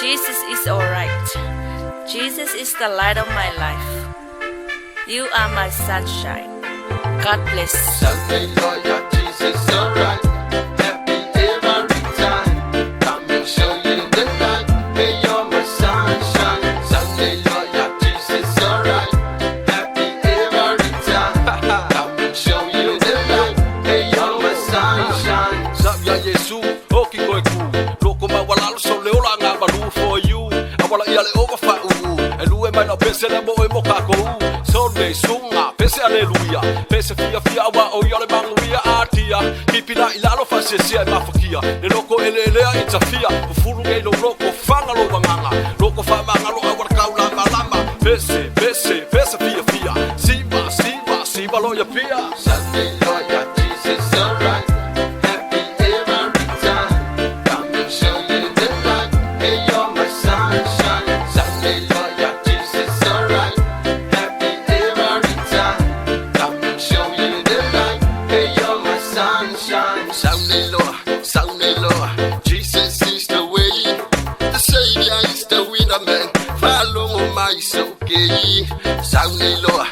Jesus is alright. Jesus is the light of my life. You are my sunshine. God bless. Sunday lawyer, Jesus alright. Happy every time. Come and show you the light. Hey, you're my sunshine. Sunday lawyer, Jesus alright. Happy every time. Come and show you the light. Hey, you're my sunshine. Sabia Yesu, oki koe ku. Loko mawalalo so leola ngā malu for you. Awala ia le oka whau. E lue mai na pese le mo e mo kakou. Sunday sunga, pese aleluia. Pese fia fia awa o ia le manguia atia. Kipina ilalo fasesia e mafakia. Le loko elelea itafia. Ufuru ngei lo loko fanga lo wanganga. Loko whamanga lo awara kaulanga lama. Pese, pese, pese fia fia. Siva, siva, siva lo ya pia. Sunday lawyer, Jesus alright. Happy every time. Come and show you the light. Hey, you're my sunshine. Sunday lawyer, Jesus alright. Happy every time. Come and show you the light. Hey, you're my sunshine. Sunday Lord, Jesus is the way. The Savior is the winner, man. Follow my okay. Sunday Lord,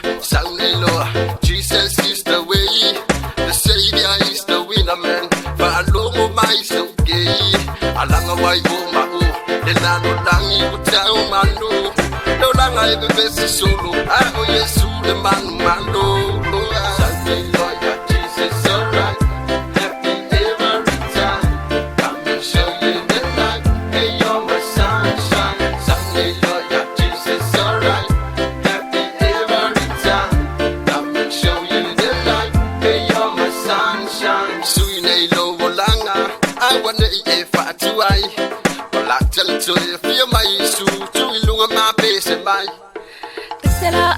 Jesus is the way. The Savior is the winner, man. Follow my okay. alanga wai o mau. Le nano langi utau manu. No langa ebe besi solo. Ako Yesu le manu manu. Sunday lawyer, Jesus alright. Happy every time. Come and show you the light. Hey, you're my sunshine. Sunday lawyer, Jesus alright. Happy every time. Come and show you the light. Hey, you're my sunshine. Sui nei lo walanga, I wanna e fatuai. Wala tell to e fia mai su, tu ilunga ma pese mai. Sela